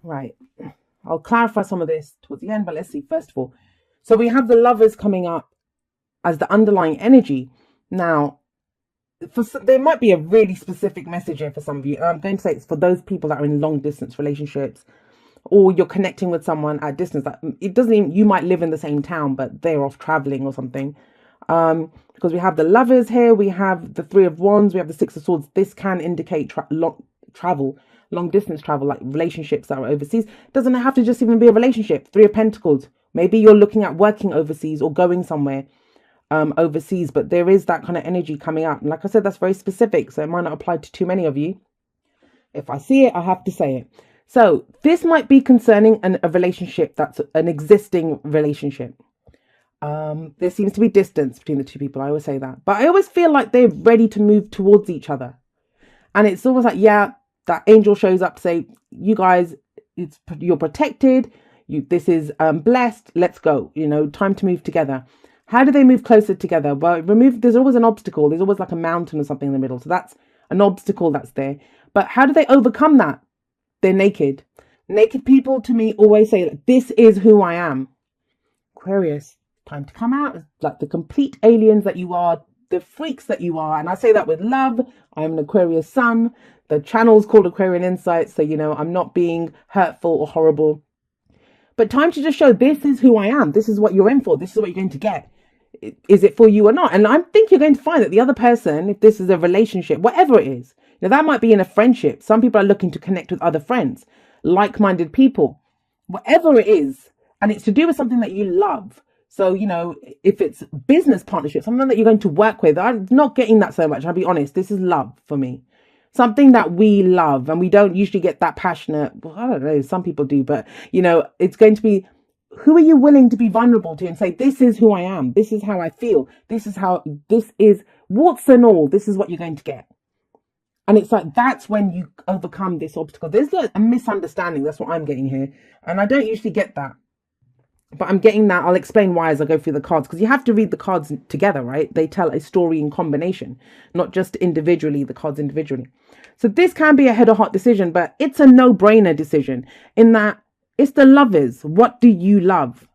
Right. I'll clarify some of this towards the end, but let's see. First of all, so we have the lovers coming up as the underlying energy. Now, there might be a really specific message here for some of you. I'm going to say it's for those people that are in long distance relationships, or you're connecting with someone at distance. That it doesn't even, you might live in the same town, but they're off traveling or something. Because we have the lovers here, we have the Three of Wands, we have the Six of Swords. This can indicate travel, long distance travel, like relationships that are overseas. It doesn't have to just even be a relationship. Three of Pentacles. Maybe you're looking at working overseas or going somewhere overseas, but there is that kind of energy coming out. And like I said, that's very specific, so it might not apply to too many of you. If I see it, I have to say it. So this might be concerning a relationship that's an existing relationship. There seems to be distance between the two people. I always say that, but I always feel like they're ready to move towards each other. And it's almost like, yeah, that angel shows up to say, you guys, you're protected. This is blessed. Let's go. Time to move together. How do they move closer together? Well, there's always an obstacle. There's always like a mountain or something in the middle. So that's an obstacle that's there. But how do they overcome that? They're naked. Naked people to me always say, this is who I am. Aquarius, time to come out like the complete aliens that you are, the freaks that you are. And I say that with love. I'm an Aquarius sun. The channel's called Aquarian Insights. So, I'm not being hurtful or horrible. But time to just show this is who I am. This is what you're in for. This is what you're going to get. Is it for you or not? And I think you're going to find that the other person, if this is a relationship, whatever it is, now that might be in a friendship. Some people are looking to connect with other friends, like-minded people, whatever it is. And it's to do with something that you love. So, if it's business partnership, something that you're going to work with, I'm not getting that so much. I'll be honest. This is love for me. Something that we love, and we don't usually get that passionate. Well, I don't know. Some people do, but it's going to be, who are you willing to be vulnerable to and say, this is who I am. This is how I feel. This is warts and all. This is what you're going to get. And it's like, that's when you overcome this obstacle. There's a misunderstanding. That's what I'm getting here. And I don't usually get that. But I'm getting that. I'll explain why as I go through the cards, because you have to read the cards together, right? They tell a story in combination, not just individually, the cards individually. So this can be a head or heart decision, but it's a no-brainer decision in that it's the lovers. What do you love?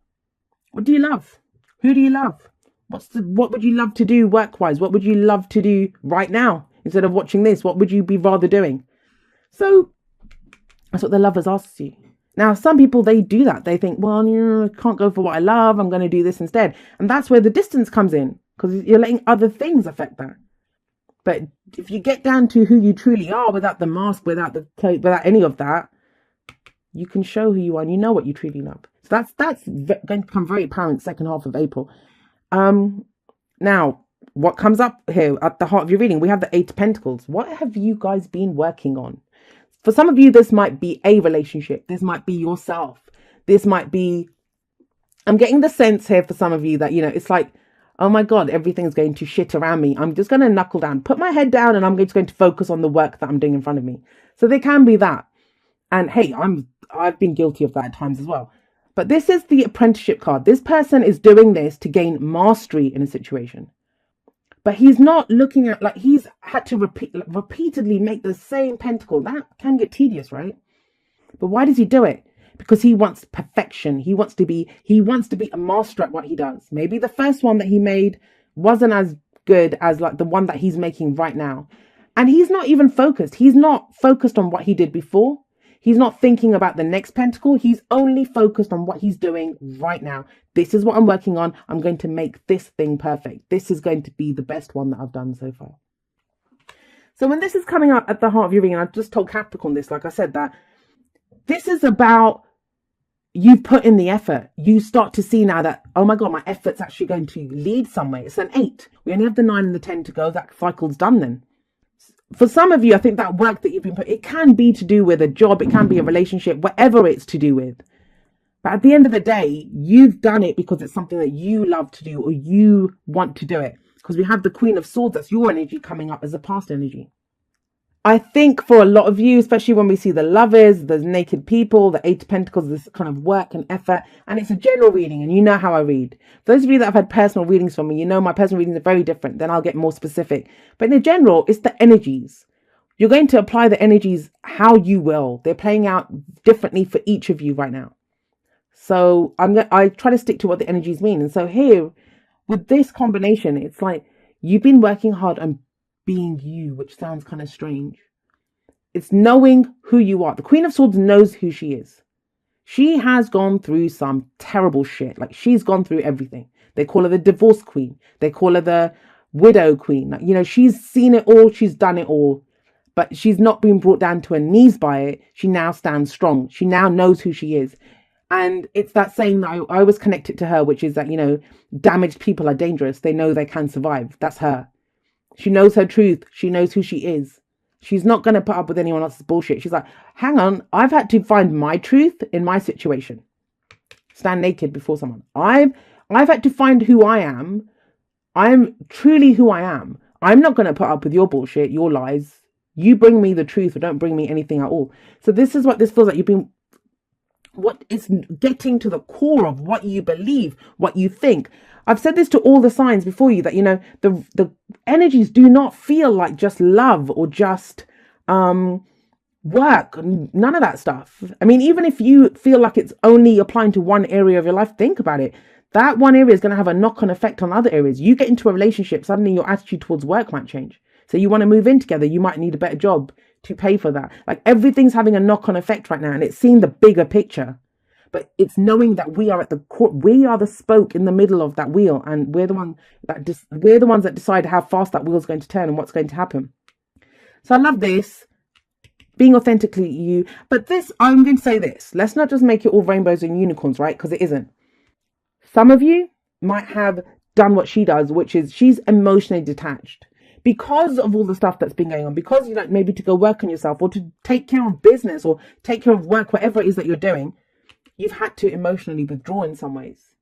What do you love? Who do you love? What would you love to do work-wise? What would you love to do right now instead of watching this? What would you be rather doing? So that's what the lovers asks you. Now, some people, they do that. They think, well, I can't go for what I love. I'm going to do this instead. And that's where the distance comes in, because you're letting other things affect that. But if you get down to who you truly are without the mask, without the cloak, without any of that, you can show who you are and you know what you truly love. So that's going to become very apparent second half of April. Now, what comes up here at the heart of your reading, we have the Eight of Pentacles. What have you guys been working on? For some of you, this might be a relationship. This might be yourself. This might be, I'm getting the sense here for some of you that, it's like, oh my God, everything's going to shit around me. I'm just going to knuckle down, put my head down, and I'm just going to focus on the work that I'm doing in front of me. So there can be that. And hey, I've been guilty of that at times as well. But this is the apprenticeship card. This person is doing this to gain mastery in a situation. But he's not looking at, like, he's had to repeatedly make the same pentacle. That can get tedious, right? But why does he do it? Because he wants perfection. He wants to be a master at what he does. Maybe the first one that he made wasn't as good as like the one that he's making right now. And he's not even focused. He's not focused on what he did before. He's not thinking about the next pentacle. He's only focused on what he's doing right now. This is what I'm working on. I'm going to make this thing perfect. This is going to be the best one that I've done so far. So when this is coming up at the heart of your reading, I've just told Capricorn this, like I said, that this is about you put in the effort. You start to see now that, oh my God, my effort's actually going to lead somewhere. It's an 8. We only have the 9 and the 10 to go. That cycle's done then. For some of you, I think that work that you've been put, it can be to do with a job, it can be a relationship, whatever it's to do with. But at the end of the day, you've done it because it's something that you love to do or you want to do it. Because we have the Queen of Swords, that's your energy coming up as a past energy. I think for a lot of you, especially when we see the lovers, the naked people, the Eight of Pentacles, this kind of work and effort, and it's a general reading, and you know how I read. For those of you that have had personal readings from me, you know my personal readings are very different. Then I'll get more specific. But in general, it's the energies. You're going to apply the energies how you will. They're playing out differently for each of you right now. So I try to stick to what the energies mean. And so here with this combination, it's like you've been working hard on being you, which sounds kind of strange. It's knowing who you are. The Queen of Swords knows who she is. She has gone through some terrible shit. Like, she's gone through everything. They call her the divorce queen. They call her the widow queen. Like, you know, she's seen it all. She's done it all. But she's not been brought down to her knees by it. She now stands strong. She now knows who she is. And it's that saying that I always connect it to her, which is that, you know, damaged people are dangerous. They know they can survive. That's her. She knows her truth. She knows who she is. She's not going to put up with anyone else's bullshit. She's like, hang on, I've had to find my truth in my situation. Stand naked before someone. I've had to find who I am. I'm truly who I am. I'm not going to put up with your bullshit, your lies. You bring me the truth or don't bring me anything at all. So this is what this feels like. You've been, what is getting to the core of what you believe, what you think. I've said this to all the signs before you that, you know, the energies do not feel like just love or just work. None of that stuff. I mean, even if you feel like it's only applying to one area of your life, think about it. That one area is going to have a knock-on effect on other areas. You get into a relationship, suddenly your attitude towards work might change. So you want to move in together, you might need a better job to pay for that. Like, everything's having a knock-on effect right now, and it's seeing the bigger picture. But it's knowing that we are at the core, we are the spoke in the middle of that wheel, and we're the ones that decide how fast that wheel's going to turn and what's going to happen. So I love this, being authentically you. But this, I'm going to say this, let's not just make it all rainbows and unicorns, right? Because it isn't. Some of you might have done what she does, which is she's emotionally detached. Because of all the stuff that's been going on, because you like maybe to go work on yourself or to take care of business or take care of work, whatever it is that you're doing, you've had to emotionally withdraw in some ways.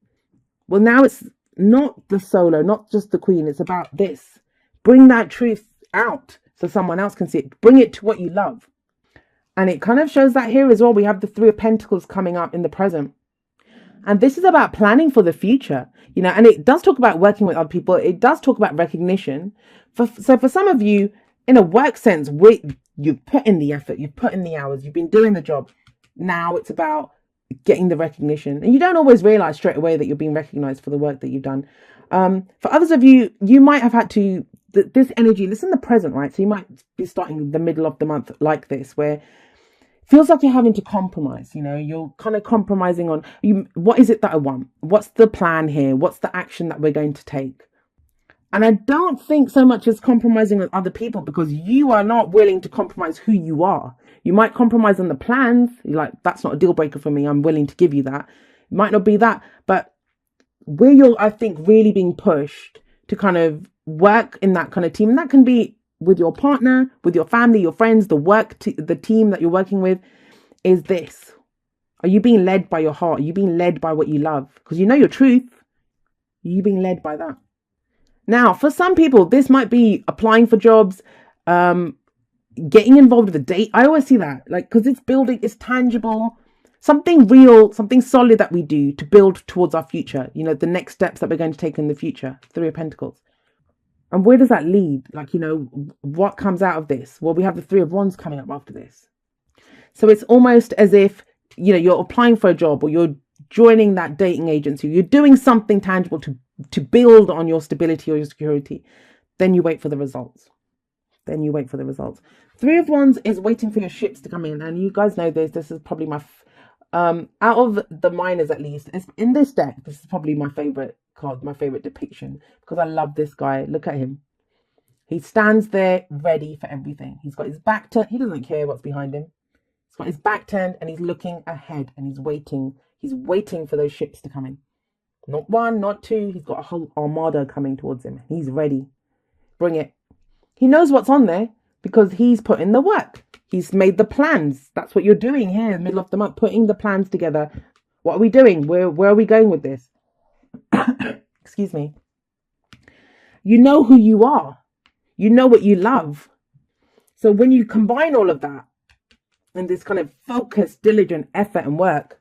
Well, now it's not the solo, not just the queen. It's about this. Bring that truth out so someone else can see it. Bring it to what you love. And it kind of shows that here as well. We have the Three of Pentacles coming up in the present. And this is about planning for the future, you know, and it does talk about working with other people. It does talk about recognition. So for some of you, in a work sense, you've put in the effort, you've put in the hours, you've been doing the job. Now it's about getting the recognition. And you don't always realize straight away that you're being recognized for the work that you've done. For others of you, you might have had to, this energy, this is in the present, right? So you might be starting the middle of the month like this, where feels like you're having to compromise, you know, you're kind of compromising on what is it that I want? What's the plan here? What's the action that we're going to take? And I don't think so much as compromising with other people, because you are not willing to compromise who you are. You might compromise on the plans. You're like, that's not a deal breaker for me. I'm willing to give you that. It might not be that, but where you're, I think, really being pushed to kind of work in that kind of team, and that can be with your partner, with your family, your friends, the team that you're working with, is this. Are you being led by your heart? Are you being led by what you love? Because you know your truth. Are you being led by that? Now, for some people, this might be applying for jobs, getting involved with a date. I always see that, like, because it's building, it's tangible, something real, something solid that we do to build towards our future. You know, the next steps that we're going to take in the future. Three of Pentacles. And where does that lead? Like, you know, what comes out of this? Well, we have the Three of Wands coming up after this. So it's almost as if, you know, you're applying for a job or you're joining that dating agency. You're doing something tangible to build on your stability or your security. Then you wait for the results. Three of Wands is waiting for your ships to come in. And you guys know this. This is probably my, out of the minors at least, in this deck, this is probably my favorite card, my favorite depiction, because I love this guy. Look at him. He stands there ready for everything. He's got his back turned. He doesn't care what's behind him. He's got his back turned and he's looking ahead and he's waiting. He's waiting for those ships to come in. Not one, not two. He's got a whole armada coming towards him. He's ready. Bring it. He knows what's on there because he's put in the work. He's made the plans. That's what you're doing here in the middle of the month, putting the plans together. What are we doing? Where are we going with this? Excuse me. You know who you are. You know what you love. So when you combine all of that and this kind of focused, diligent effort and work,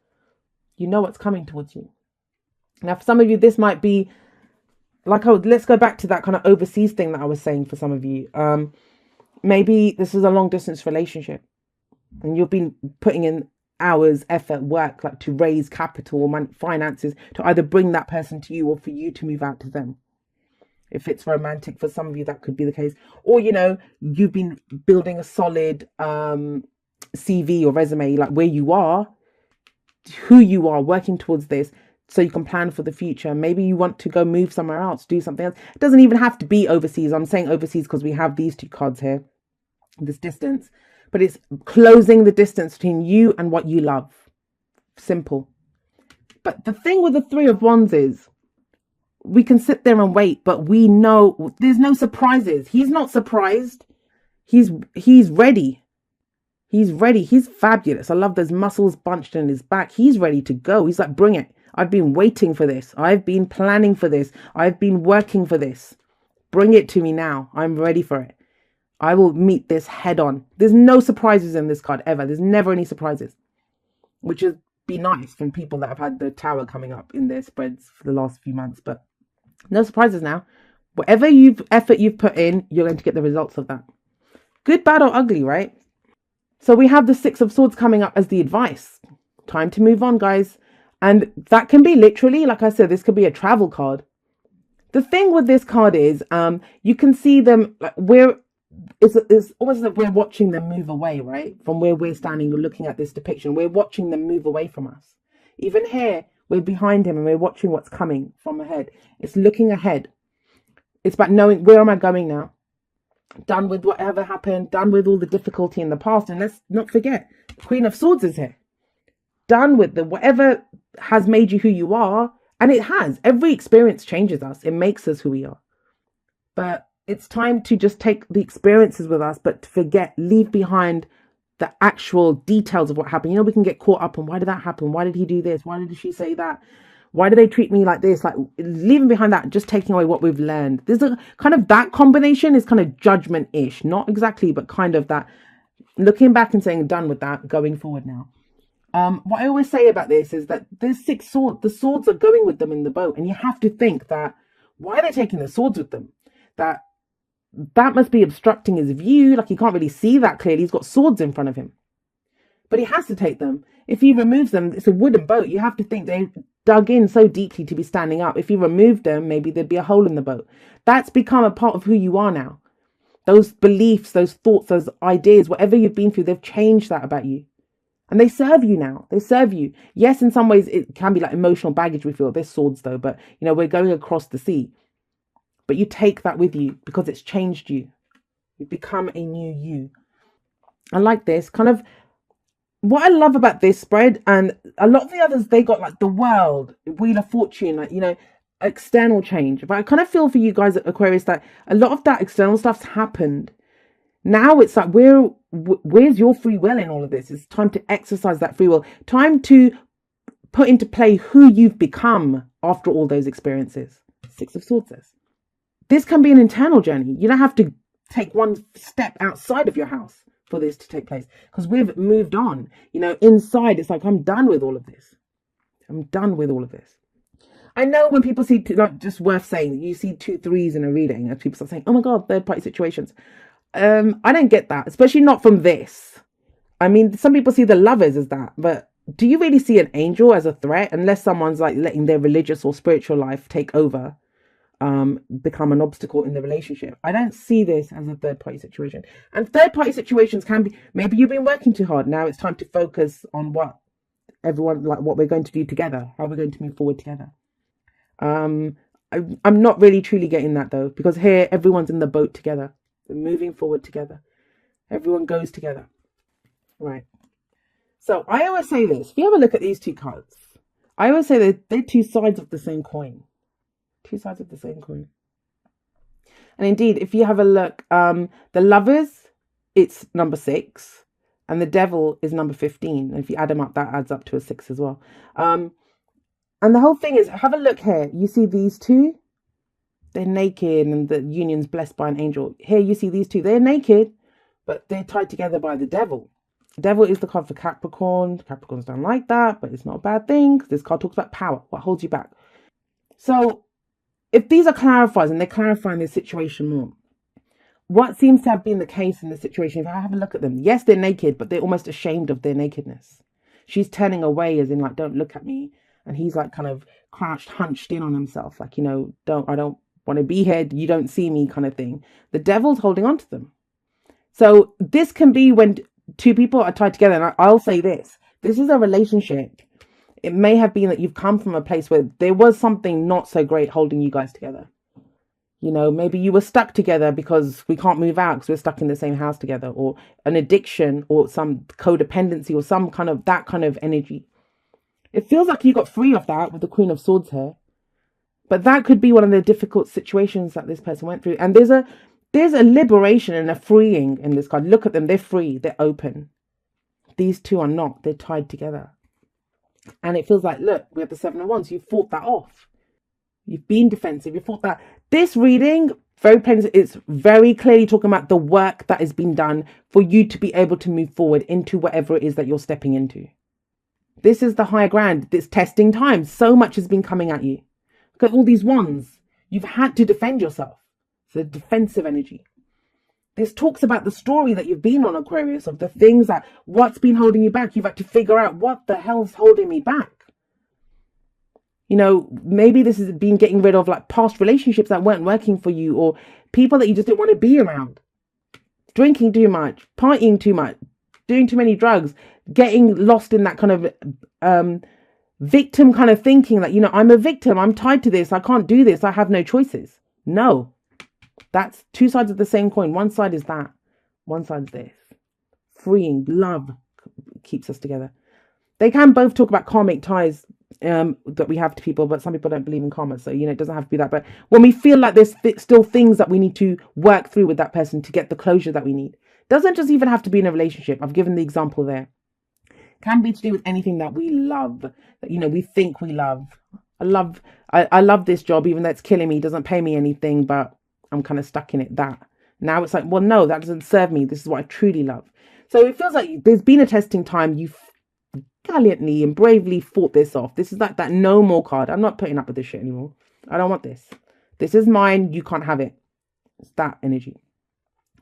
you know what's coming towards you. Now, for some of you, this might be like, let's go back to that kind of overseas thing that I was saying for some of you. Maybe this is a long distance relationship and you've been putting in hours, effort, work, like to raise capital or finances to either bring that person to you or for you to move out to them. If it's romantic, for some of you, that could be the case. Or, you've been building a solid CV or resume, like where you are, who you are, working towards this so you can plan for the future. Maybe you want to go move somewhere else, do something else. It doesn't even have to be overseas. I'm saying overseas because we have these two cards here, this distance. But it's closing the distance between you and what you love. Simple. But the thing with the Three of Wands is, we can sit there and wait, but we know there's no surprises. He's not surprised. He's ready. He's ready. He's fabulous. I love those muscles bunched in his back. He's ready to go. He's like, bring it. I've been waiting for this. I've been planning for this. I've been working for this. Bring it to me now. I'm ready for it. I will meet this head on. There's no surprises in this card ever. There's never any surprises, which would be nice from people that have had the Tower coming up in their spreads for the last few months. But no surprises now. Whatever effort you've put in, you're going to get the results of that. Good, bad, or ugly, right? So we have the Six of Swords coming up as the advice. Time to move on, guys. And that can be literally, like I said, this could be a travel card. The thing with this card is, you can see them, like it's almost like we're watching them move away, right? From where we're standing, we're looking at this depiction. We're watching them move away from us. Even here, we're behind him and we're watching what's coming from ahead. It's looking ahead. It's about knowing, where am I going now? Done with whatever happened. Done with all the difficulty in the past. And let's not forget, Queen of Swords is here. Done with whatever has made you who you are. And it has. Every experience changes us. It makes us who we are. But it's time to just take the experiences with us, but to forget, leave behind the actual details of what happened. We can get caught up on, why did that happen? Why did he do this? Why did she say that? Why do they treat me like this? Like, leaving behind that, just taking away what we've learned. There's a kind of, that combination is kind of judgment-ish. Not exactly, but kind of that, looking back and saying, done with that, going forward now. What I always say about this is that there's six swords. The swords are going with them in the boat. And you have to think that, why are they taking the swords with them? That must be obstructing his view. Like, he can't really see that clearly. He's got swords in front of him. But he has to take them. If he removes them, it's a wooden boat. You have to think they dug in so deeply to be standing up. If he removed them, maybe there'd be a hole in the boat. That's become a part of who you are now. Those beliefs, those thoughts, those ideas, whatever you've been through, they've changed that about you. And they serve you now. They serve you. Yes, in some ways, it can be like emotional baggage, we feel. There's swords, though. But, we're going across the sea. But you take that with you because it's changed you. You've become a new you. I like this. Kind of what I love about this spread, and a lot of the others, they got like the World, Wheel of Fortune, like, external change. But I kind of feel for you guys at Aquarius that a lot of that external stuff's happened. Now it's like, where's your free will in all of this? It's time to exercise that free will. Time to put into play who you've become after all those experiences. Six of Swords says. This can be an internal journey. You don't have to take one step outside of your house for this to take place, because we've moved on. Inside, it's like, I'm done with all of this. I'm done with all of this. I know when people see, like, just worth saying, you see 2 3s in a reading, and people start saying, oh my God, third party situations. I don't get that, especially not from this. I mean, some people see the Lovers as that, but do you really see an angel as a threat? Unless someone's like letting their religious or spiritual life take over. Become an obstacle in the relationship. I don't see this as a third party situation. And third party situations can be, maybe you've been working too hard. Now it's time to focus on what we're going to do together, how we're going to move forward together. I'm not really truly getting that though, because here everyone's in the boat together. They're moving forward together. Everyone goes together. Right. So I always say this, if you have a look at these two cards, I always say that they're two sides of the same coin. Two sides of the same coin. And indeed, if you have a look, the Lovers, it's number 6, and the Devil is number 15. And if you add them up, that adds up to a 6 as well. And the whole thing is, have a look here. You see these two? They're naked, and the union's blessed by an angel. Here you see these two. They're naked, but they're tied together by the Devil. The Devil is the card for Capricorn. Capricorns don't like that, but it's not a bad thing. This card talks about power. What holds you back? So if these are clarifiers and they're clarifying this situation more, what seems to have been the case in this situation, if I have a look at them, yes, they're naked, but they're almost ashamed of their nakedness. She's turning away, as in like, don't look at me. And he's like kind of crouched, hunched in on himself, like, I don't want to be here. You don't see me, kind of thing. The devil's holding on to them. So this can be when two people are tied together. And I'll say this is a relationship. It may have been that you've come from a place where there was something not so great holding you guys together. Maybe you were stuck together because we can't move out because we're stuck in the same house together, or an addiction or some codependency or some kind of that kind of energy. It feels like you got free of that with the Queen of Swords here. But that could be one of the difficult situations that this person went through. And there's a liberation and a freeing in this card. Look at them. They're free. They're open. These two are not. They're tied together. And it feels like, look, we have the Seven of Wands. You fought that off. You've been defensive. You fought that. This reading, very plain, it's very clearly talking about the work that has been done for you to be able to move forward into whatever it is that you're stepping into. This is the higher ground. This testing time. So much has been coming at you. Look at all these wands. You've had to defend yourself. It's a defensive energy. This talks about the story that you've been on, Aquarius, of the things that, what's been holding you back. You've had to figure out what the hell's holding me back. Maybe this is been getting rid of like past relationships that weren't working for you, or people that you just didn't want to be around. Drinking too much, partying too much, doing too many drugs, getting lost in that kind of victim kind of thinking that, I'm a victim, I'm tied to this, I can't do this, I have no choices. No, that's two sides of the same coin. One side is that, one side is this. Freeing, love keeps us together. They can both talk about karmic ties that we have to people, but some people don't believe in karma, so it doesn't have to be that. But when we feel like there's still things that we need to work through with that person to get the closure that we need, doesn't just even have to be in a relationship. I've given the example there. Can be to do with anything that we love, that we think we love. I love this job, even though it's killing me, doesn't pay me anything, but I'm kind of stuck in it. That now it's like, well, no, that doesn't serve me. This is what I truly love. So it feels like there's been a testing time. You've gallantly and bravely fought this off. This is like that no more card. I'm not putting up with this shit anymore. I don't want this. This is mine. You can't have it. It's that energy.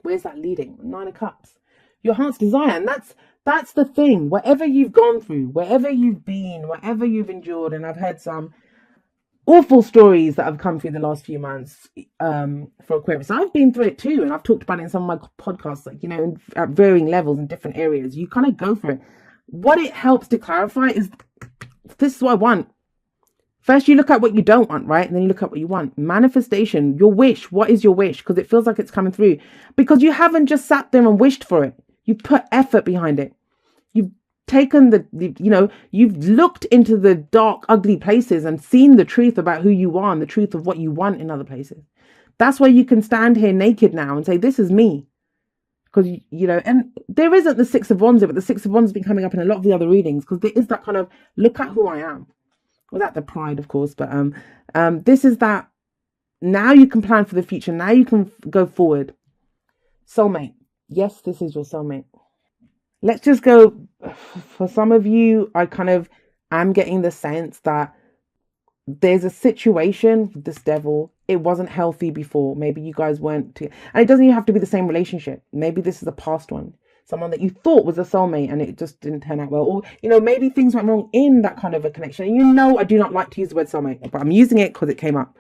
Where's that leading? 9 of Cups. Your heart's desire. And that's the thing. Whatever you've gone through, wherever you've been, whatever you've endured, and I've heard some awful stories that have come through the last few months for Aquarius. I've been through it too, and I've talked about it in some of my podcasts, at varying levels in different areas. You kind of go for it. What it helps to clarify is, this is what I want. First, you look at what you don't want, right? And then you look at what you want. Manifestation, your wish. What is your wish? Because it feels like it's coming through. Because you haven't just sat there and wished for it. You put effort behind it. You've taken you've looked into the dark, ugly places and seen the truth about who you are and the truth of what you want in other places. That's why you can stand here naked now and say, this is me. Because, and there isn't the Six of Wands, but the Six of Wands has been coming up in a lot of the other readings, because there is that kind of, look at who I am. Without the pride, of course, but this is that, now you can plan for the future. Now you can go forward. Soulmate. Yes, this is your soulmate. Let's just go, for some of you, I kind of am getting the sense that there's a situation with this devil. It wasn't healthy before. Maybe you guys weren't and it doesn't even have to be the same relationship. Maybe this is a past one. Someone that you thought was a soulmate and it just didn't turn out well. Or, maybe things went wrong in that kind of a connection. And I do not like to use the word soulmate, but I'm using it because it came up.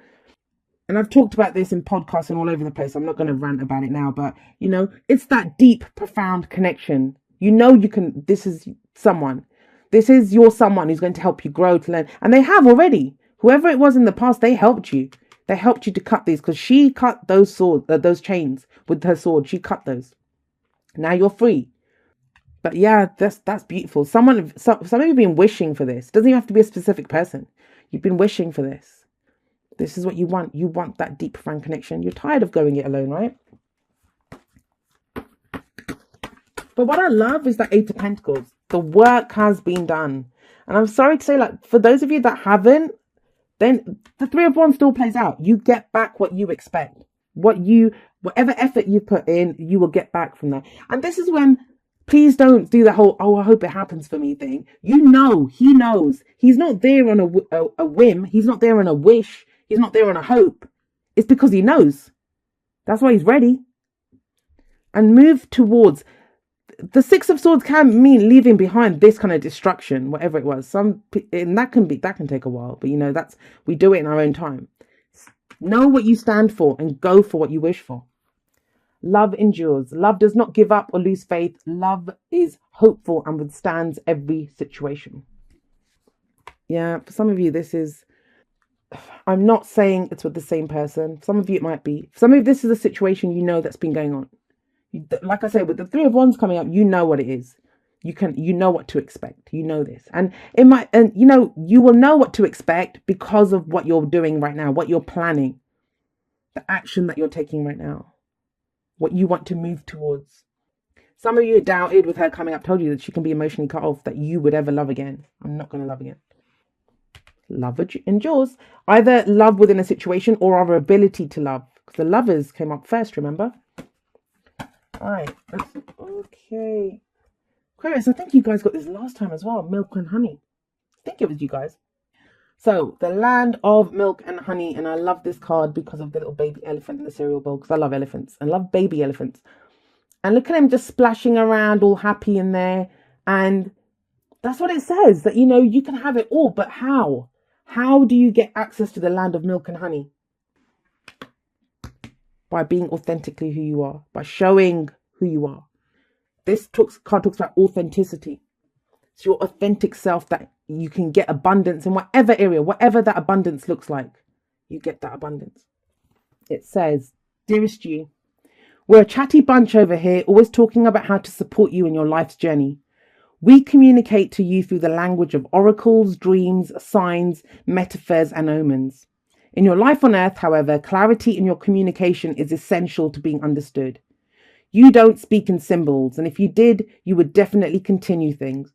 And I've talked about this in podcasts and all over the place. I'm not going to rant about it now, but, it's that deep, profound connection. This is someone. This is your someone who's going to help you grow, to learn. And they have already. Whoever it was in the past, they helped you. They helped you to cut these, because she cut those those chains with her sword. She cut those. Now you're free. But yeah, that's beautiful. Some of you have been wishing for this. It doesn't even have to be a specific person. You've been wishing for this. This is what you want. You want that deep, profound connection. You're tired of going it alone, right? But what I love is that 8 of Pentacles. The work has been done. And I'm sorry to say, for those of you that haven't, then the 3 of Wands still plays out. You get back what you expect. Whatever effort you put in, you will get back from that. And this is when, please don't do the whole, I hope it happens for me thing. He knows. He's not there on a whim. He's not there on a wish. He's not there on a hope. It's because he knows. That's why he's ready. and move towards the Six of Swords. Can mean leaving behind this kind of destruction, whatever it was. And that can take a while, but that's, we do it in our own time. Know what you stand for and go for what you wish for. Love endures. Love does not give up or lose faith. Love is hopeful and withstands every situation. Yeah, for some of you, this is, I'm not saying it's with the same person. For some of you, it might be. For some of you, this is a situation that's been going on. Like I said, with the Three of Wands coming up, you know what it is. You know what to expect. You know this. And it might, and you will know what to expect because of what you're doing right now, what you're planning, the action that you're taking right now, what you want to move towards. Some of you doubted with her coming up, told you that she can be emotionally cut off, that you would ever love again. I'm not going to love again. Love endures. Either love within a situation or our ability to love. Because the Lovers came up first, remember? All right. Okay. Aquarius, I think you guys got this last time as well. Milk and honey. I think it was you guys. So, the land of milk and honey. And I love this card because of the little baby elephant in the cereal bowl. Because I love elephants. I love baby elephants. And look at him just splashing around all happy in there. And that's what it says. That, you can have it all. But how? How do you get access to the land of milk and honey? By being authentically who you are. By showing who you are. This card talks about authenticity. It's your authentic self that you can get abundance in whatever area, whatever that abundance looks like. You get that abundance. It says, dearest you, we're a chatty bunch over here, always talking about how to support you in your life's journey. We communicate to you through the language of oracles, dreams, signs, metaphors, and omens. In your life on earth, however, clarity in your communication is essential to being understood. You don't speak in symbols, and if you did, you would definitely confuse things.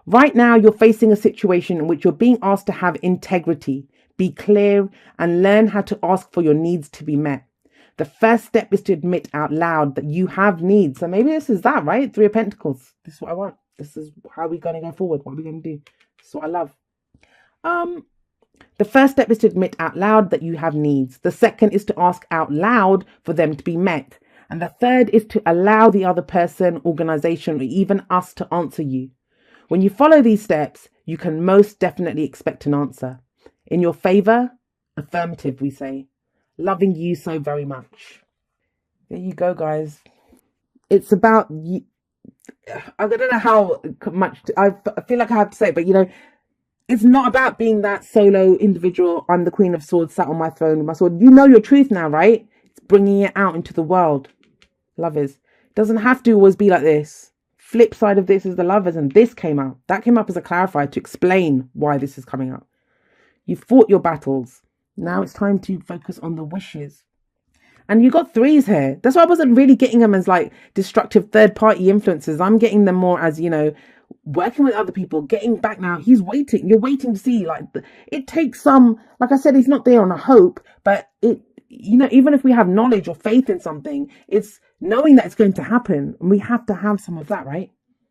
Right now, you're facing a situation in which you're being asked to have integrity, be clear, and learn how to ask for your needs to be met. The first step is to admit out loud that you have needs. So maybe this is that, right? Three of Pentacles. This is what I want. This is how we're going to go forward. What are we going to do? This is what I love. The first step is to admit out loud that you have needs. The second is to ask out loud for them to be met. And the third is to allow the other person, organization, or even us to answer you. When you follow these steps, you can most definitely expect an answer. In your favor, affirmative, we say. Loving you so very much. There you go, guys. It's about you. I don't know how much I feel like I have to say, but it's not about being that solo individual. I'm the Queen of Swords, sat on my throne with my sword. You know your truth now, right? It's bringing it out into the world. Lovers. It doesn't have to always be like this. Flip side of this is the Lovers, and this came out. That came up as a clarifier to explain why this is coming up. You've fought your battles. Now it's time to focus on the wishes. And you got threes here. That's why I wasn't really getting them as like destructive third-party influences. I'm getting them more as, working with other people, getting back now. He's waiting. You're waiting to see. It takes some, like I said, he's not there on a hope, but even if we have knowledge or faith in something, it's knowing that it's going to happen. And we have to have some of that, right?